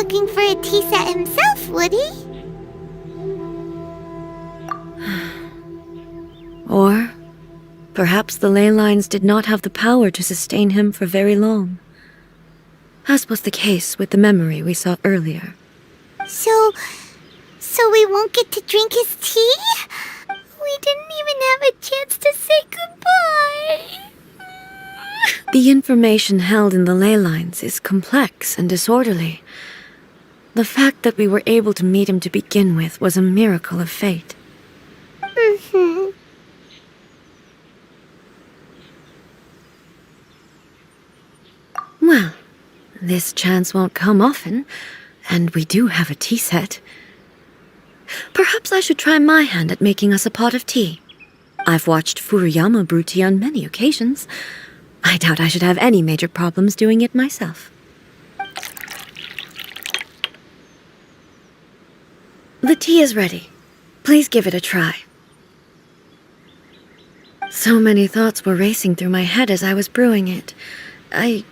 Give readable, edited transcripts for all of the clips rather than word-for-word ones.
looking for a tea set himself, would he? Or perhaps the ley lines did not have the power to sustain him for very long, as was the case with the memory we saw earlier. So we won't get to drink his tea? We didn't even have a chance to say goodbye. The information held in the ley lines is complex and disorderly. The fact that we were able to meet him to begin with was a miracle of fate. Well, this chance won't come often, and we do have a tea set. Perhaps I should try my hand at making us a pot of tea. I've watched Furuyama brew tea on many occasions. I doubt I should have any major problems doing it myself. The tea is ready. Please give it a try. So many thoughts were racing through my head as I was brewing it. I'm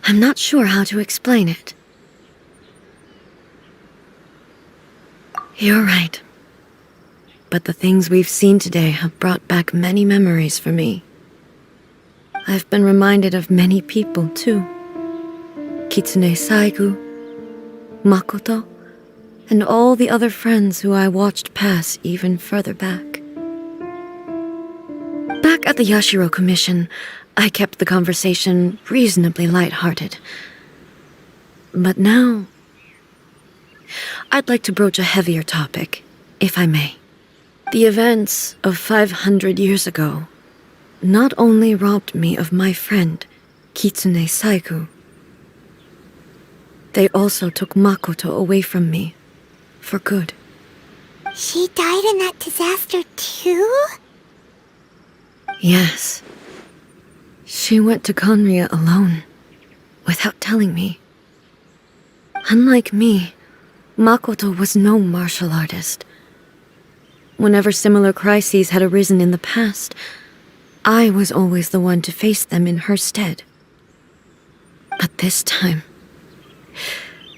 not sure how to explain it. You're right. But the things we've seen today have brought back many memories for me. I've been reminded of many people, too. Kitsune Saigu, Makoto, and all the other friends who I watched pass even further back. Back at the Yashiro Commission, I kept the conversation reasonably lighthearted. But now, I'd like to broach a heavier topic, if I may. The events of 500 years ago not only robbed me of my friend, Kitsune Saigu, they also took Makoto away from me, for good. She died in that disaster too? Yes. She went to Conria alone, without telling me. Unlike me, Makoto was no martial artist. Whenever similar crises had arisen in the past, I was always the one to face them in her stead. But this time,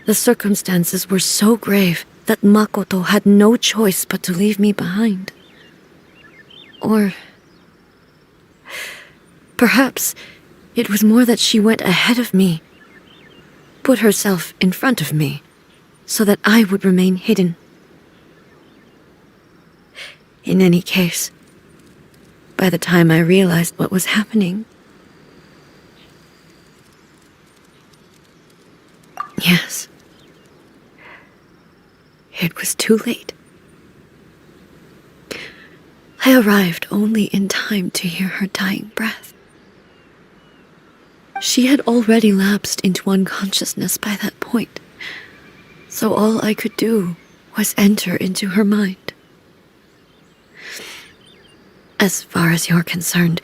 the circumstances were so grave that Makoto had no choice but to leave me behind. Or perhaps it was more that she went ahead of me, put herself in front of me, so that I would remain hidden. In any case, by the time I realized what was happening, yes, it was too late. I arrived only in time to hear her dying breath. She had already lapsed into unconsciousness by that point, so all I could do was enter into her mind. As far as you're concerned,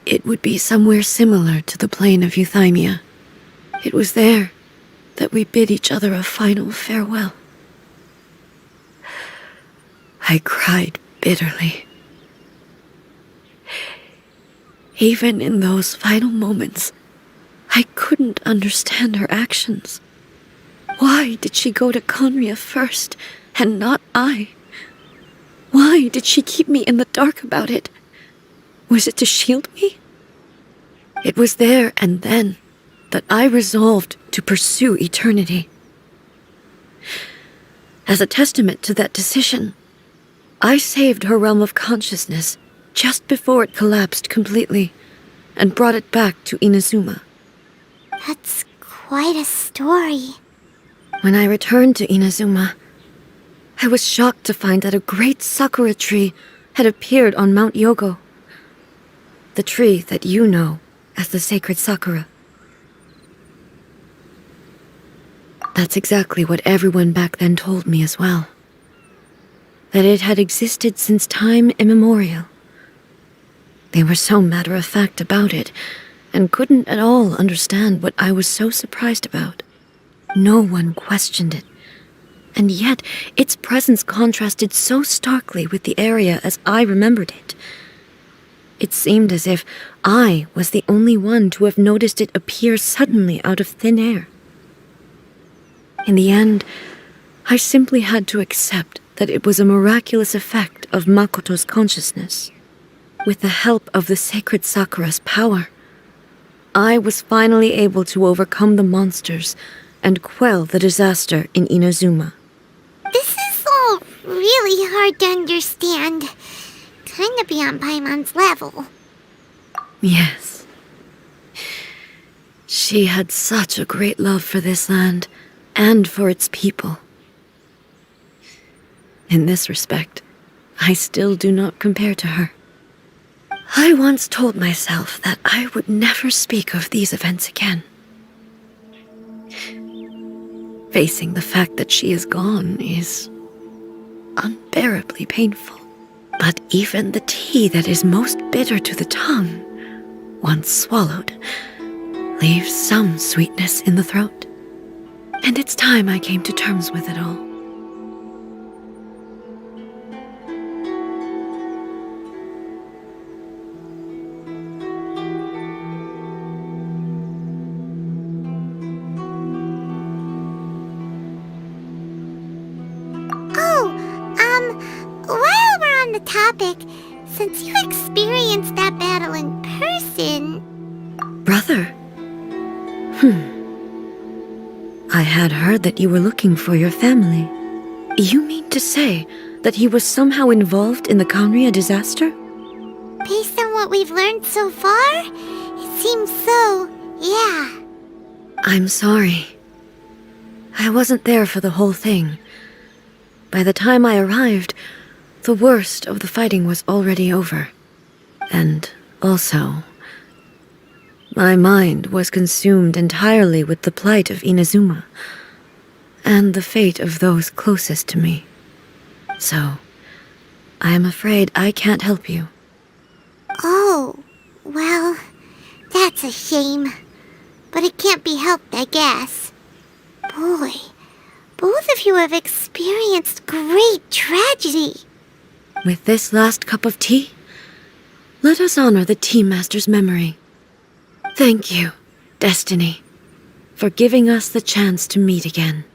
it would be somewhere similar to the plain of Euthymia. It was there that we bid each other a final farewell. I cried bitterly. Even in those final moments, I couldn't understand her actions. Why did she go to Conria first, and not I? Why did she keep me in the dark about it? Was it to shield me? It was there and then that I resolved to pursue eternity. As a testament to that decision, I saved her realm of consciousness just before it collapsed completely and brought it back to Inazuma. That's quite a story. When I returned to Inazuma, I was shocked to find that a great sakura tree had appeared on Mount Yogo. The tree that you know as the sacred sakura. That's exactly what everyone back then told me as well. That it had existed since time immemorial. They were so matter-of-fact about it, and couldn't at all understand what I was so surprised about. No one questioned it. And yet, its presence contrasted so starkly with the area as I remembered it. It seemed as if I was the only one to have noticed it appear suddenly out of thin air. In the end, I simply had to accept that it was a miraculous effect of Makoto's consciousness. With the help of the sacred Sakura's power, I was finally able to overcome the monsters and quell the disaster in Inazuma. This is all really hard to understand. Kinda beyond Paimon's level. Yes. She had such a great love for this land and for its people. In this respect, I still do not compare to her. I once told myself that I would never speak of these events again. Facing the fact that she is gone is unbearably painful. But even the tea that is most bitter to the tongue, once swallowed, leaves some sweetness in the throat. And it's time I came to terms with it all. While we're on the topic, since you experienced that battle in person... Brother? I had heard that you were looking for your family. You mean to say that he was somehow involved in the Kanria disaster? Based on what we've learned so far, it seems so, yeah. I'm sorry. I wasn't there for the whole thing. By the time I arrived, the worst of the fighting was already over. And also, my mind was consumed entirely with the plight of Inazuma and the fate of those closest to me. So, I am afraid I can't help you. Oh, well, that's a shame. But it can't be helped, I guess. Boy, both of you have experienced great tragedy. With this last cup of tea, let us honor the Tea Master's memory. Thank you, Destiny, for giving us the chance to meet again.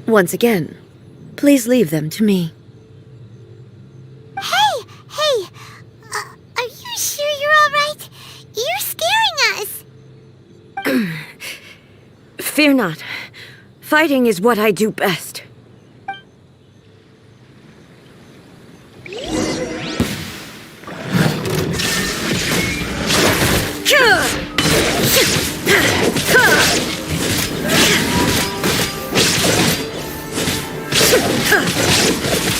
Once again, please leave them to me. Hey, are you sure you're all right? You're scaring us. Fear not. Fighting is what I do best.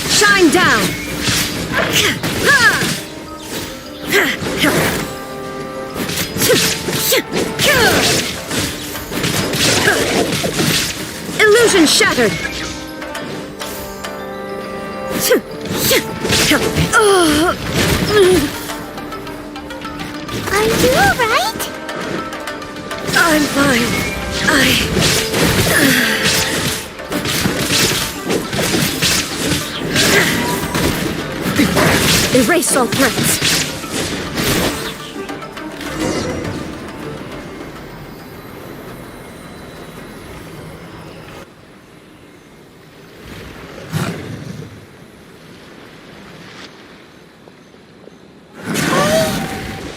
Shine down! Illusion shattered! Are you all right? I'm fine. Erase all threats.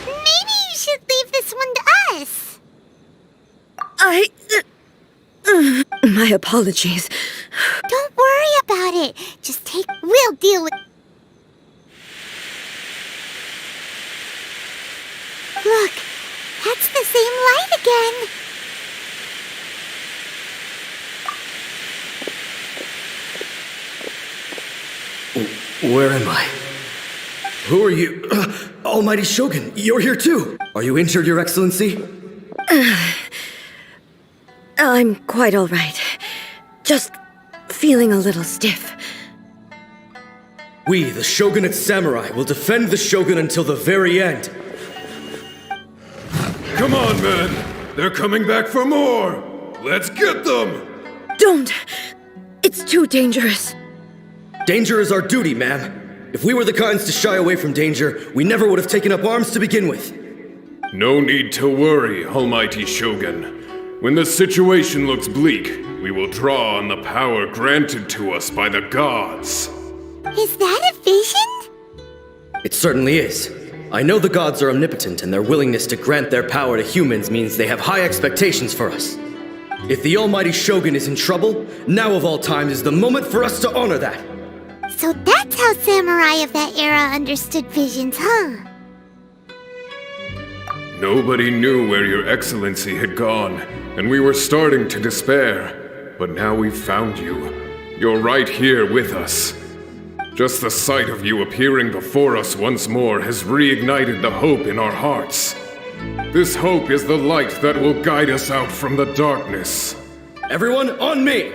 Maybe you should leave this one to us. My apologies. Don't worry about it. We'll deal with... Look, that's the same light again. Where am I? Who are you? Almighty Shogun, you're here too! Are you injured, Your Excellency? I'm quite all right. Just feeling a little stiff. We, the Shogunate Samurai, will defend the Shogun until the very end. Come on, men! They're coming back for more! Let's get them! Don't! It's too dangerous. Danger is our duty, ma'am. If we were the kinds to shy away from danger, we never would have taken up arms to begin with. No need to worry, Almighty Shogun. When the situation looks bleak, we will draw on the power granted to us by the gods. Is that a vision? It certainly is. I know the gods are omnipotent, and their willingness to grant their power to humans means they have high expectations for us. If the Almighty Shogun is in trouble, now of all times is the moment for us to honor that. So that's how samurai of that era understood visions, huh? Nobody knew where your excellency had gone, and we were starting to despair. But now we've found you. You're right here with us. Just the sight of you appearing before us once more has reignited the hope in our hearts. This hope is the light that will guide us out from the darkness. Everyone, on me!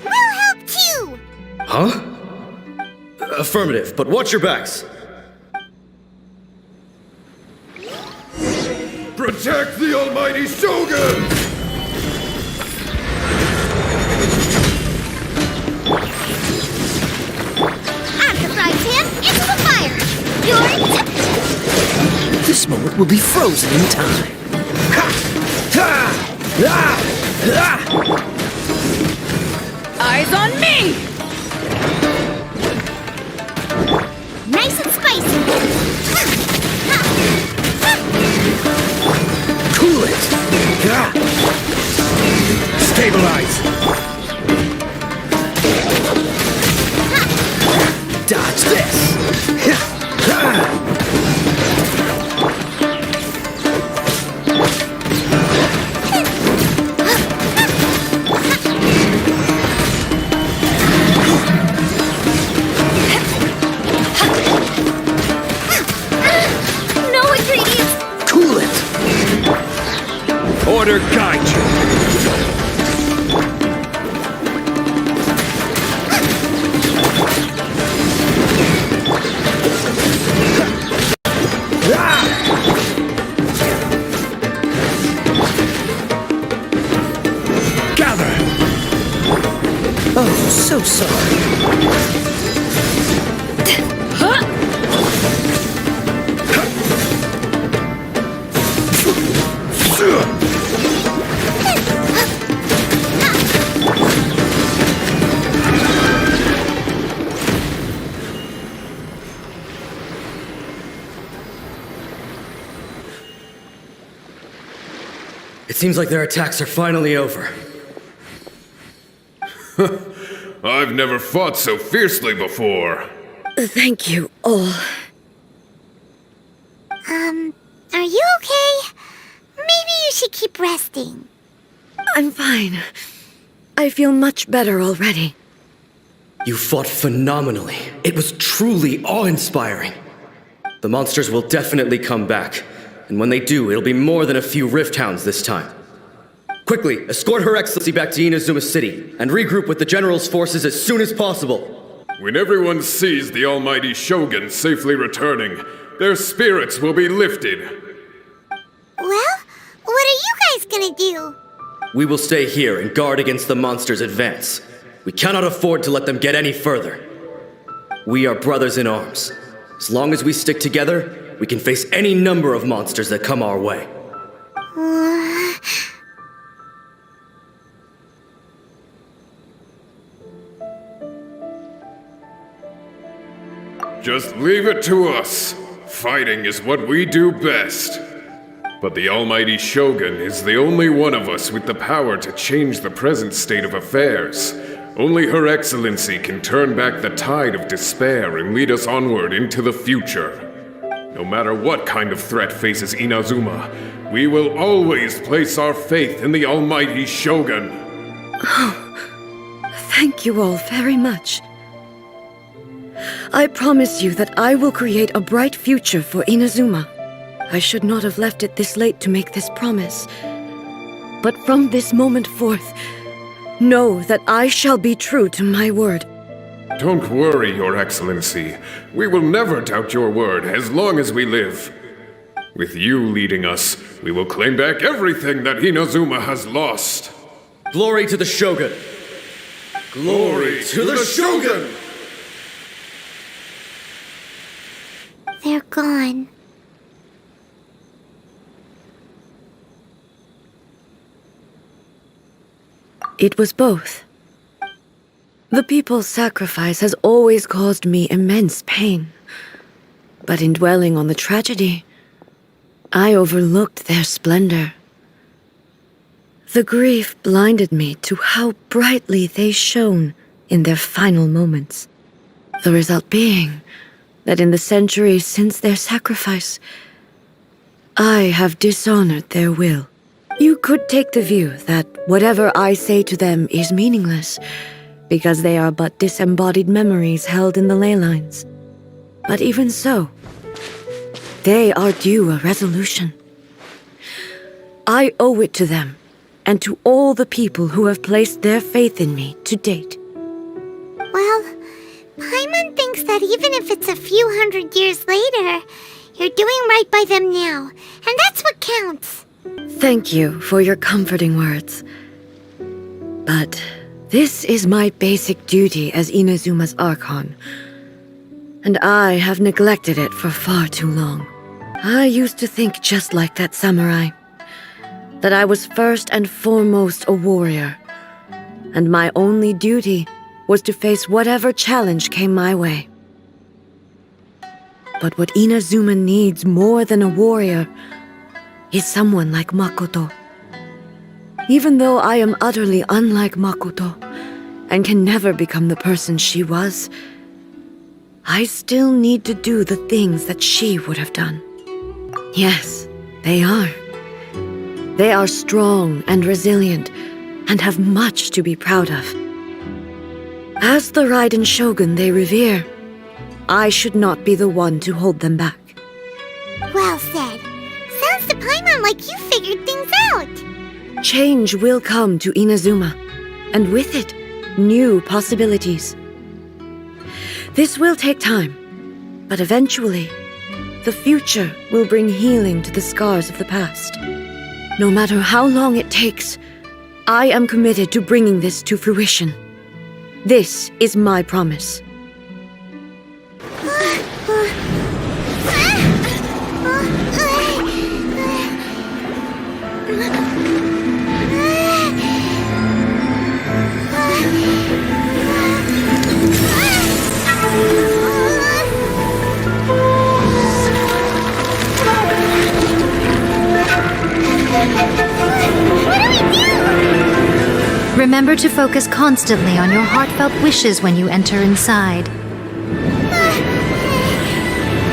We'll help too! Huh? Affirmative, but watch your backs. Protect the Almighty Shogun! Into the fire! You're... This moment will be frozen in time. Eyes on me! Nice and spicy! Cool it! Stabilize! Dodge this! No ingredients! Cool it! Order guide you! Gather! Oh, so sorry. It seems like their attacks are finally over. I've never fought so fiercely before. Thank you all. Are you okay? Maybe you should keep resting. I'm fine. I feel much better already. You fought phenomenally. It was truly awe-inspiring. The monsters will definitely come back, and when they do, it'll be more than a few Rift Hounds this time. Quickly, escort Her Excellency back to Inazuma City, and regroup with the General's forces as soon as possible. When everyone sees the Almighty Shogun safely returning, their spirits will be lifted. Well, what are you guys gonna do? We will stay here and guard against the monsters' advance. We cannot afford to let them get any further. We are brothers in arms. As long as we stick together, we can face any number of monsters that come our way. Just leave it to us. Fighting is what we do best. But the Almighty Shogun is the only one of us with the power to change the present state of affairs. Only Her Excellency can turn back the tide of despair and lead us onward into the future. No matter what kind of threat faces Inazuma, we will always place our faith in the Almighty Shogun. Thank you all very much. I promise you that I will create a bright future for Inazuma. I should not have left it this late to make this promise. But from this moment forth, know that I shall be true to my word. Don't worry, Your Excellency. We will never doubt your word as long as we live. With you leading us, we will claim back everything that Inazuma has lost. Glory to the Shogun! Glory to the Shogun! They're gone. It was both. The people's sacrifice has always caused me immense pain. But in dwelling on the tragedy, I overlooked their splendor. The grief blinded me to how brightly they shone in their final moments. The result being that in the centuries since their sacrifice, I have dishonored their will. You could take the view that whatever I say to them is meaningless, because they are but disembodied memories held in the ley lines. But even so, they are due a resolution. I owe it to them, and to all the people who have placed their faith in me to date. Well, Paimon thinks that even if it's a few hundred years later, you're doing right by them now, and that's what counts. Thank you for your comforting words. But this is my basic duty as Inazuma's Archon, and I have neglected it for far too long. I used to think just like that samurai, that I was first and foremost a warrior, and my only duty was to face whatever challenge came my way. But what Inazuma needs more than a warrior is someone like Makoto. Even though I am utterly unlike Makoto, and can never become the person she was, I still need to do the things that she would have done. Yes, they are. They are strong and resilient, and have much to be proud of. As the Raiden Shogun they revere, I should not be the one to hold them back. Well said. Sounds to Paimon like you figured things out. Change will come to Inazuma, and with it, new possibilities. This will take time, but eventually, the future will bring healing to the scars of the past. No matter how long it takes, I am committed to bringing this to fruition. This is my promise. Remember to focus constantly on your heartfelt wishes when you enter inside.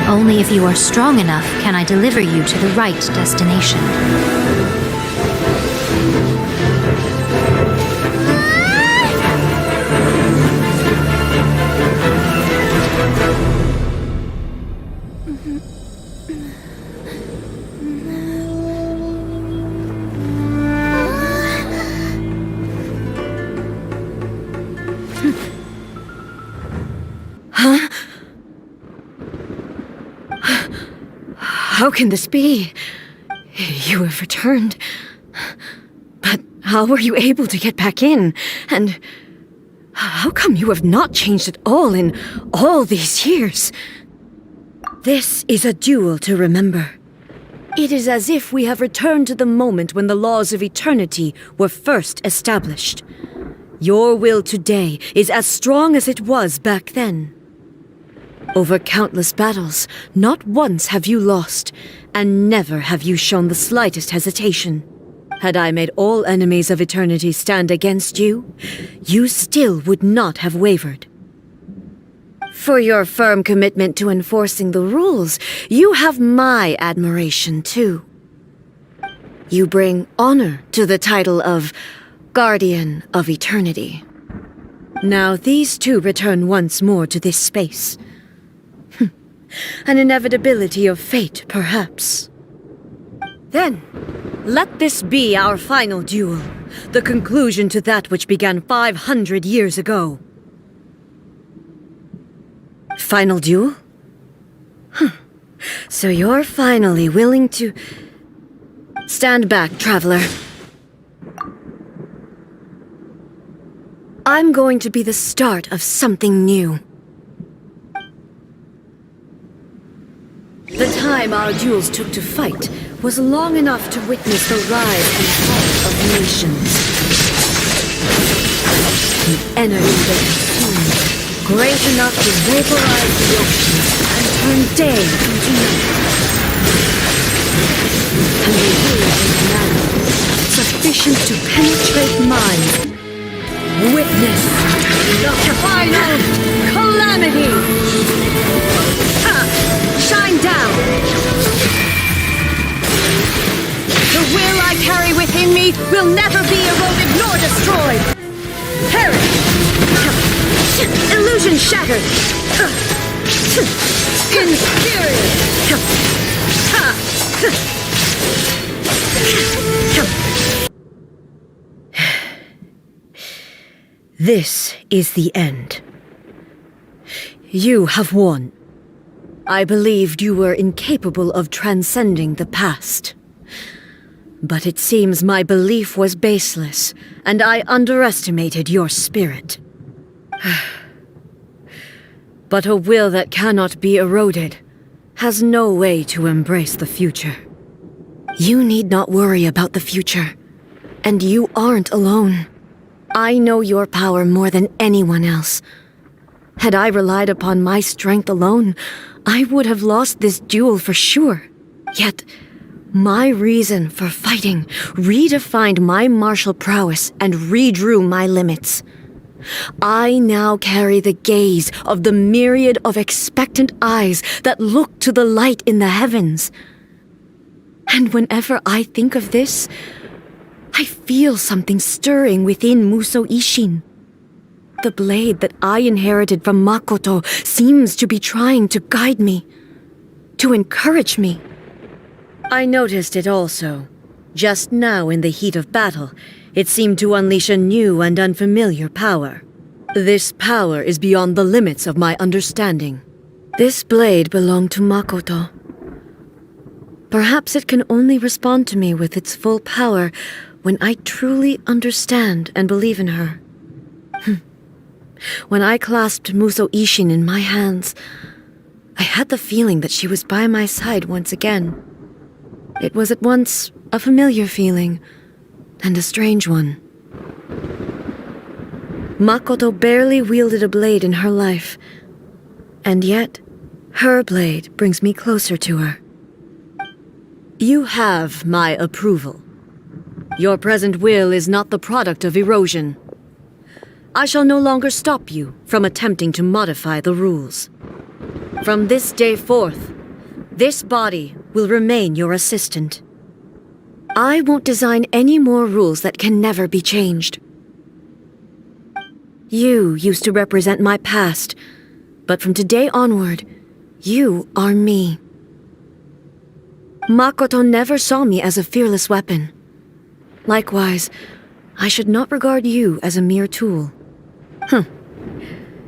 Only if you are strong enough can I deliver you to the right destination. How can this be? You have returned. But how were you able to get back in? And how come you have not changed at all in all these years? This is a duel to remember. It is as if we have returned to the moment when the laws of eternity were first established. Your will today is as strong as it was back then. Over countless battles, not once have you lost, and never have you shown the slightest hesitation. Had I made all enemies of eternity stand against you, you still would not have wavered. For your firm commitment to enforcing the rules, you have my admiration too. You bring honor to the title of Guardian of Eternity. Now these two return once more to this space. An inevitability of fate, perhaps. Then, let this be our final duel, the conclusion to that which began 500 years ago. Final duel? So you're finally willing to... Stand back, traveler. I'm going to be the start of something new. The time our duels took to fight was long enough to witness the rise and fall of nations. The energy they consume, great enough to vaporize the oceans and turn day into night. And the will of man, sufficient to penetrate minds. Witness the final calamity! Ha! Shine down! The will I carry within me will never be eroded nor destroyed! Perish! Illusion shattered! This is the end. You have won. I believed you were incapable of transcending the past. But it seems my belief was baseless, and I underestimated your spirit. But a will that cannot be eroded has no way to embrace the future. You need not worry about the future, and you aren't alone. I know your power more than anyone else. Had I relied upon my strength alone, I would have lost this duel for sure. Yet, my reason for fighting redefined my martial prowess and redrew my limits. I now carry the gaze of the myriad of expectant eyes that look to the light in the heavens. And whenever I think of this, I feel something stirring within Musou Ishin. The blade that I inherited from Makoto seems to be trying to guide me, to encourage me. I noticed it also. Just now in the heat of battle, it seemed to unleash a new and unfamiliar power. This power is beyond the limits of my understanding. This blade belonged to Makoto. Perhaps it can only respond to me with its full power when I truly understand and believe in her. When I clasped Musou Ishin in my hands, I had the feeling that she was by my side once again. It was at once a familiar feeling and a strange one. Makoto barely wielded a blade in her life, and yet her blade brings me closer to her. You have my approval. Your present will is not the product of erosion. I shall no longer stop you from attempting to modify the rules. From this day forth, this body will remain your assistant. I won't design any more rules that can never be changed. You used to represent my past, but from today onward, you are me. Makoto never saw me as a fearless weapon. Likewise, I should not regard you as a mere tool.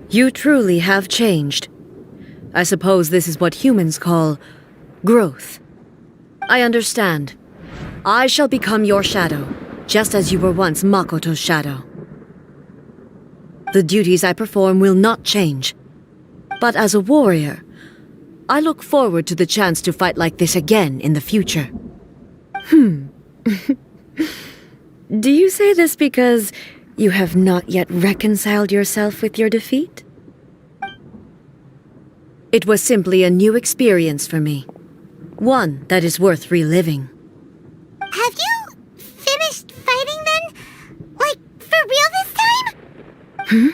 You truly have changed. I suppose this is what humans call growth. I understand. I shall become your shadow, just as you were once Makoto's shadow. The duties I perform will not change. But as a warrior, I look forward to the chance to fight like this again in the future. Do you say this because you have not yet reconciled yourself with your defeat? It was simply a new experience for me. One that is worth reliving. Have you finished fighting then? Like, for real this time?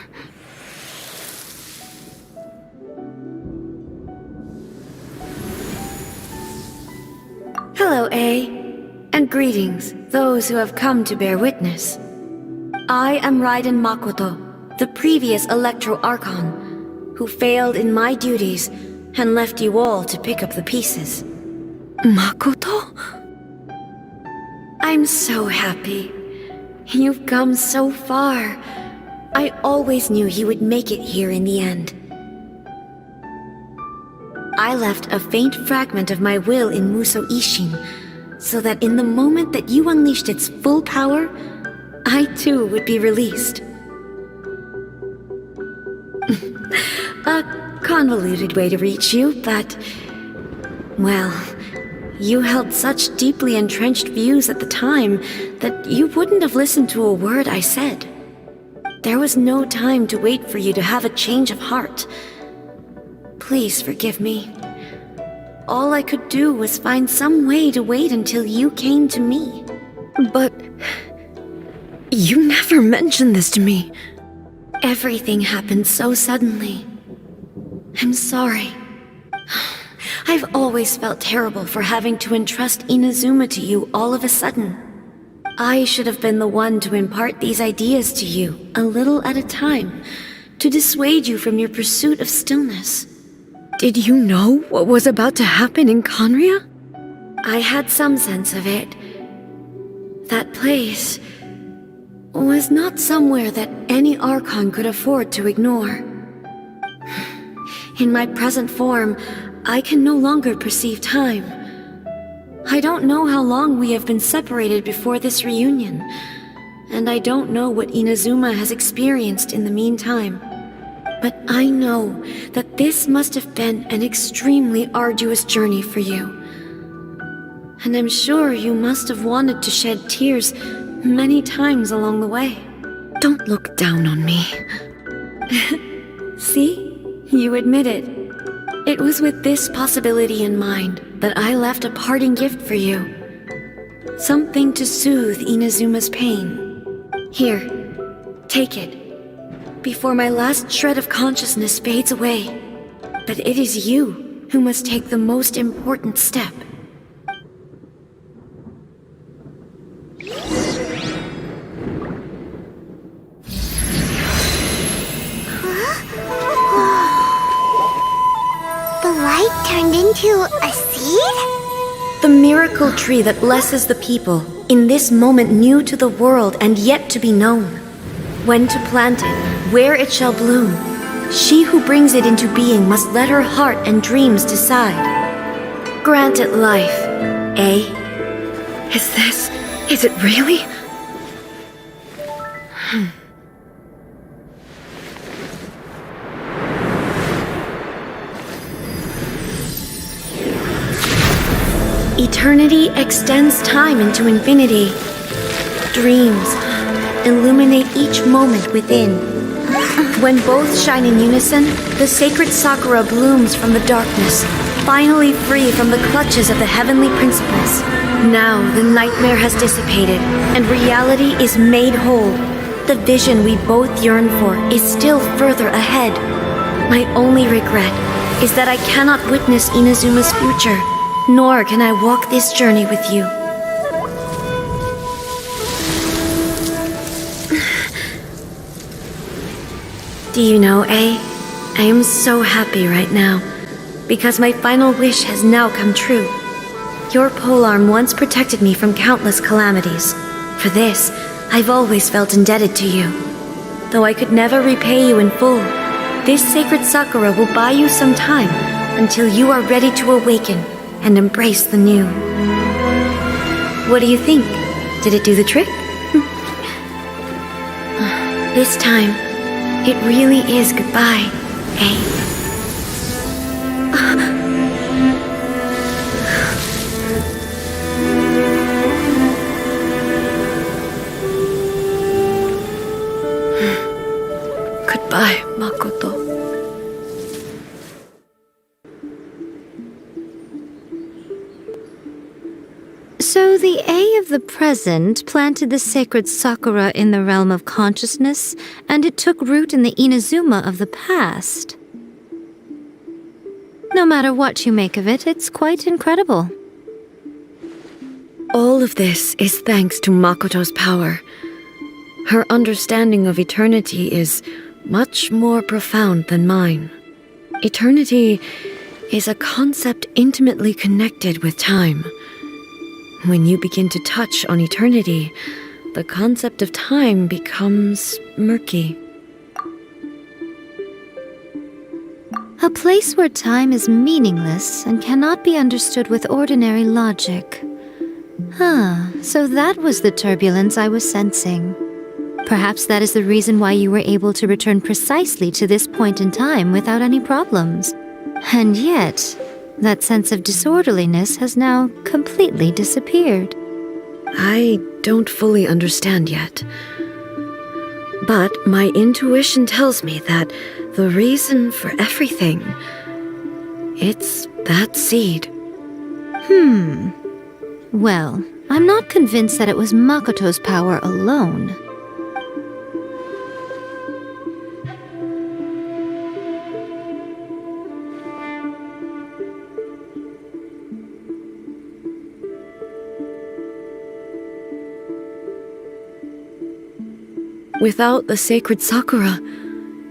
Hello, A. And greetings, those who have come to bear witness. I am Raiden Makoto, the previous Electro Archon, who failed in my duties and left you all to pick up the pieces. Makoto? I'm so happy. You've come so far. I always knew you would make it here in the end. I left a faint fragment of my will in Musou Ishin, so that in the moment that you unleashed its full power, I too would be released. A convoluted way to reach you, but... well, you held such deeply entrenched views at the time that you wouldn't have listened to a word I said. There was no time to wait for you to have a change of heart. Please forgive me. All I could do was find some way to wait until you came to me. But you never mentioned this to me. Everything happened so suddenly. I'm sorry. I've always felt terrible for having to entrust Inazuma to you all of a sudden. I should have been the one to impart these ideas to you, a little at a time, to dissuade you from your pursuit of stillness. Did you know what was about to happen in Conria? I had some sense of it. That place was not somewhere that any Archon could afford to ignore. In my present form, I can no longer perceive time. I don't know how long we have been separated before this reunion, and I don't know what Inazuma has experienced in the meantime. But I know that this must have been an extremely arduous journey for you. And I'm sure you must have wanted to shed tears many times along the way. Don't look down on me. See? You admit it. It was with this possibility in mind that I left a parting gift for you. Something to soothe Inazuma's pain. Here, take it. Before my last shred of consciousness fades away. But it is you who must take the most important step. The light turned into a seed? The miracle tree that blesses the people, in this moment new to the world and yet to be known. When to plant it, where it shall bloom. She who brings it into being must let her heart and dreams decide. Grant it life, eh? Is it really? Eternity extends time into infinity. Dreams illuminate each moment within. When both shine in unison, the sacred Sakura blooms from the darkness, finally free from the clutches of the heavenly principles. Now the nightmare has dissipated, and reality is made whole. The vision we both yearn for is still further ahead. My only regret is that I cannot witness Inazuma's future, nor can I walk this journey with you. Do you know, I am so happy right now, because my final wish has now come true. Your polearm once protected me from countless calamities. For this, I've always felt indebted to you. Though I could never repay you in full, this sacred Sakura will buy you some time until you are ready to awaken and embrace the new. What do you think? Did it do the trick? This time, it really is goodbye, eh? Goodbye, Makoto. So the A of the present planted the sacred Sakura in the realm of consciousness, and it took root in the Inazuma of the past. No matter what you make of it, it's quite incredible. All of this is thanks to Makoto's power. Her understanding of eternity is much more profound than mine. Eternity is a concept intimately connected with time. When you begin to touch on eternity, the concept of time becomes murky. A place where time is meaningless and cannot be understood with ordinary logic. So that was the turbulence I was sensing. Perhaps that is the reason why you were able to return precisely to this point in time without any problems. And yet, that sense of disorderliness has now completely disappeared. I don't fully understand yet. But my intuition tells me that the reason for everything, it's that seed. Well, I'm not convinced that it was Makoto's power alone. Without the sacred Sakura,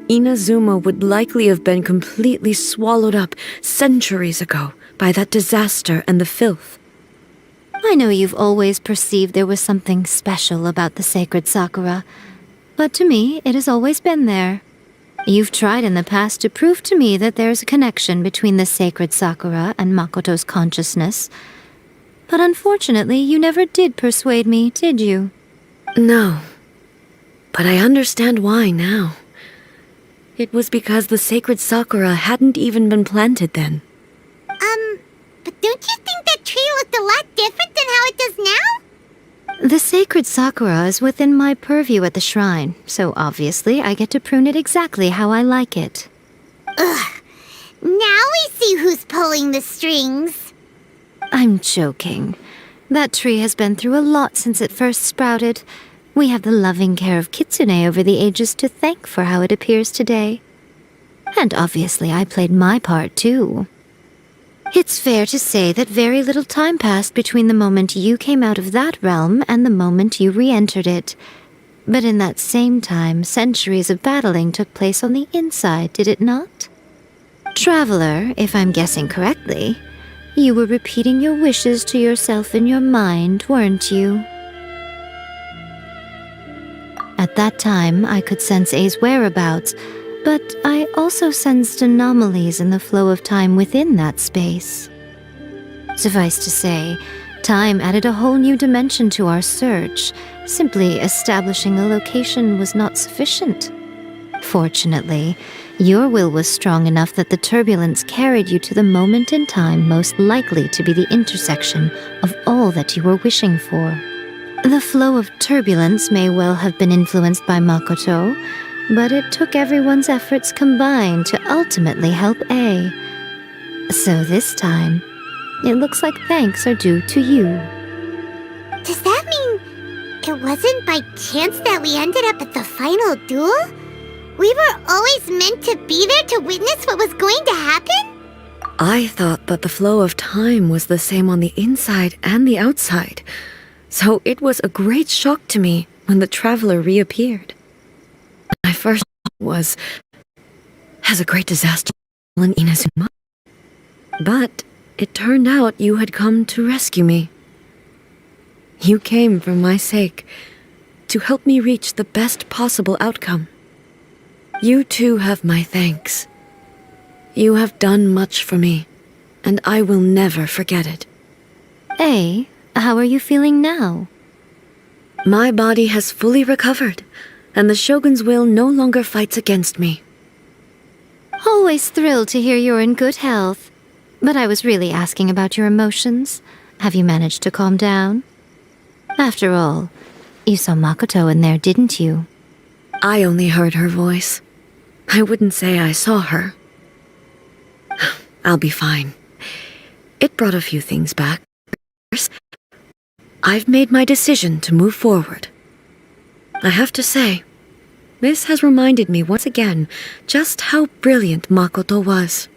Inazuma would likely have been completely swallowed up centuries ago by that disaster and the filth. I know you've always perceived there was something special about the sacred Sakura, but to me, it has always been there. You've tried in the past to prove to me that there's a connection between the sacred Sakura and Makoto's consciousness, but unfortunately, you never did persuade me, did you? No. But I understand why now. It was because the sacred Sakura hadn't even been planted then. But don't you think that tree looked a lot different than how it does now? The sacred Sakura is within my purview at the shrine, so obviously I get to prune it exactly how I like it. Ugh. Now we see who's pulling the strings. I'm joking. That tree has been through a lot since it first sprouted. We have the loving care of Kitsune over the ages to thank for how it appears today. And obviously I played my part too. It's fair to say that very little time passed between the moment you came out of that realm and the moment you re-entered it. But in that same time, centuries of battling took place on the inside, did it not? Traveler, if I'm guessing correctly, you were repeating your wishes to yourself in your mind, weren't you? At that time, I could sense A's whereabouts, but I also sensed anomalies in the flow of time within that space. Suffice to say, time added a whole new dimension to our search. Simply establishing a location was not sufficient. Fortunately, your will was strong enough that the turbulence carried you to the moment in time most likely to be the intersection of all that you were wishing for. The flow of turbulence may well have been influenced by Makoto, but it took everyone's efforts combined to ultimately help A. So this time, it looks like thanks are due to you. Does that mean it wasn't by chance that we ended up at the final duel? We were always meant to be there to witness what was going to happen? I thought that the flow of time was the same on the inside and the outside, so it was a great shock to me when the traveler reappeared. My first thought was, has a great disaster fallen Inazuma? But it turned out you had come to rescue me. You came for my sake, to help me reach the best possible outcome. You too have my thanks. You have done much for me, and I will never forget it. A, how are you feeling now? My body has fully recovered, and the Shogun's will no longer fights against me. Always thrilled to hear you're in good health. But I was really asking about your emotions. Have you managed to calm down? After all, you saw Makoto in there, didn't you? I only heard her voice. I wouldn't say I saw her. I'll be fine. It brought a few things back. I've made my decision to move forward. I have to say, this has reminded me once again just how brilliant Makoto was.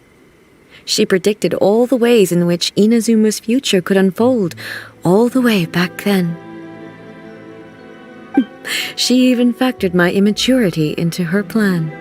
She predicted all the ways in which Inazuma's future could unfold, all the way back then. She even factored my immaturity into her plan.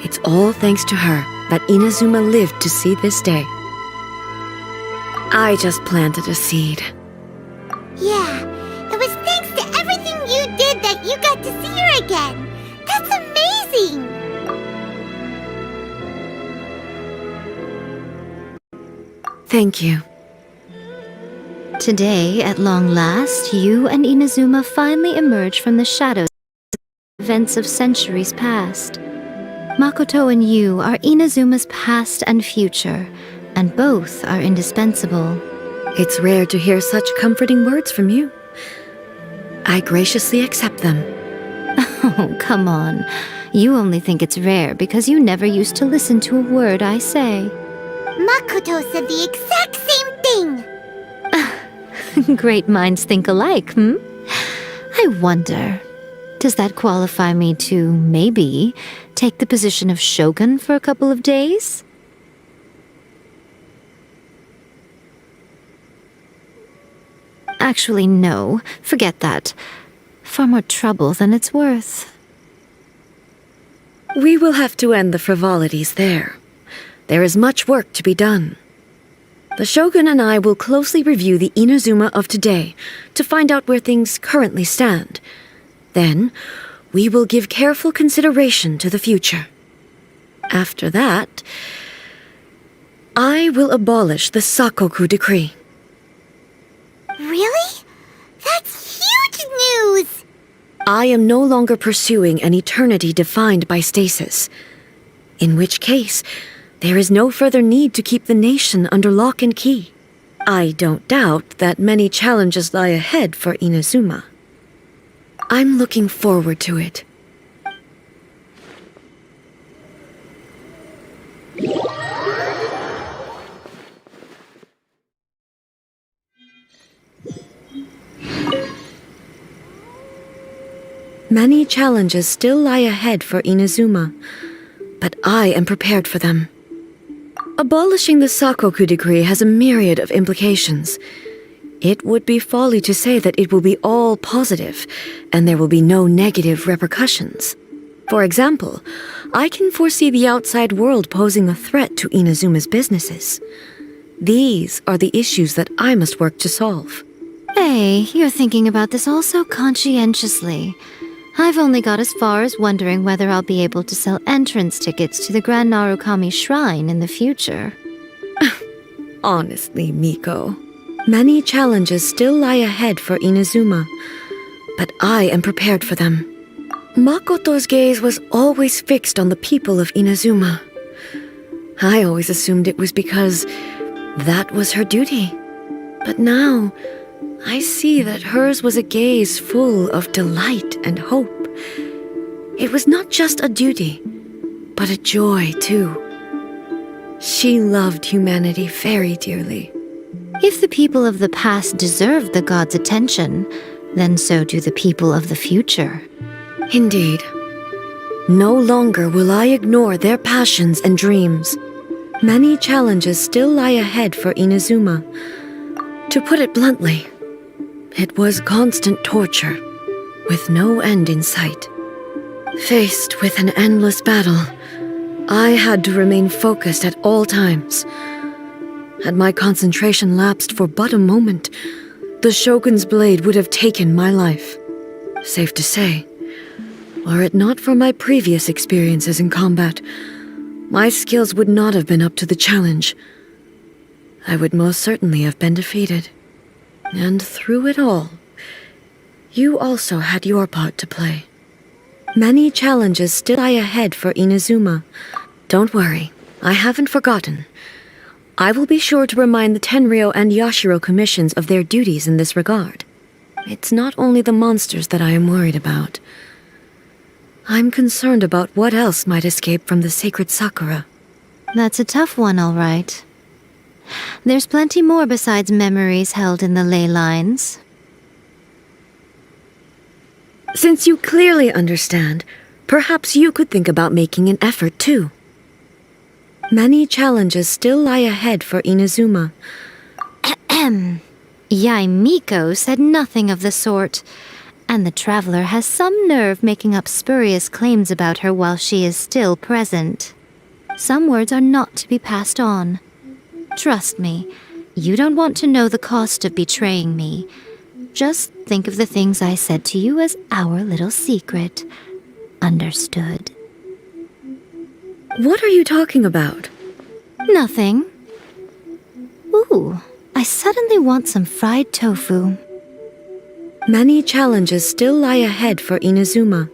It's all thanks to her that Inazuma lived to see this day. I just planted a seed. Yeah, again! That's amazing! Thank you. Today, at long last, you and Inazuma finally emerge from the shadows of events of centuries past. Makoto and you are Inazuma's past and future, and both are indispensable. It's rare to hear such comforting words from you. I graciously accept them. Oh, come on. You only think it's rare because you never used to listen to a word I say. Makoto said the exact same thing! Great minds think alike, hmm? I wonder, does that qualify me to, maybe, take the position of Shogun for a couple of days? Actually, no. Forget that. Far more trouble than it's worth. We will have to end the frivolities there. There is much work to be done. The Shogun and I will closely review the Inazuma of today to find out where things currently stand. Then, we will give careful consideration to the future. After that, I will abolish the Sakoku decree. Really? That's huge news! I am no longer pursuing an eternity defined by stasis. In which case, there is no further need to keep the nation under lock and key. I don't doubt that many challenges lie ahead for Inazuma. I'm looking forward to it. Many challenges still lie ahead for Inazuma, but I am prepared for them. Abolishing the Sakoku decree has a myriad of implications. It would be folly to say that it will be all positive, and there will be no negative repercussions. For example, I can foresee the outside world posing a threat to Inazuma's businesses. These are the issues that I must work to solve. Hey, you're thinking about this all so conscientiously. I've only got as far as wondering whether I'll be able to sell entrance tickets to the Grand Narukami Shrine in the future. Honestly, Miko, many challenges still lie ahead for Inazuma, but I am prepared for them. Makoto's gaze was always fixed on the people of Inazuma. I always assumed it was because that was her duty. But now, I see that hers was a gaze full of delight and hope. It was not just a duty, but a joy, too. She loved humanity very dearly. If the people of the past deserve the god's attention, then so do the people of the future. Indeed. No longer will I ignore their passions and dreams. Many challenges still lie ahead for Inazuma. To put it bluntly, it was constant torture, with no end in sight. Faced with an endless battle, I had to remain focused at all times. Had my concentration lapsed for but a moment, the Shogun's blade would have taken my life. Safe to say, were it not for my previous experiences in combat, my skills would not have been up to the challenge. I would most certainly have been defeated. And through it all, you also had your part to play. Many challenges still lie ahead for Inazuma. Don't worry, I haven't forgotten. I will be sure to remind the Tenryo and Yashiro commissions of their duties in this regard. It's not only the monsters that I am worried about. I'm concerned about what else might escape from the sacred Sakura. That's a tough one, all right. There's plenty more besides memories held in the ley lines. Since you clearly understand, perhaps you could think about making an effort too. Many challenges still lie ahead for Inazuma. Miko said nothing of the sort, and the traveler has some nerve making up spurious claims about her while she is still present. Some words are not to be passed on. Trust me, you don't want to know the cost of betraying me. Just think of the things I said to you as our little secret. Understood. What are you talking about? Nothing. Ooh, I suddenly want some fried tofu. Many challenges still lie ahead for Inazuma,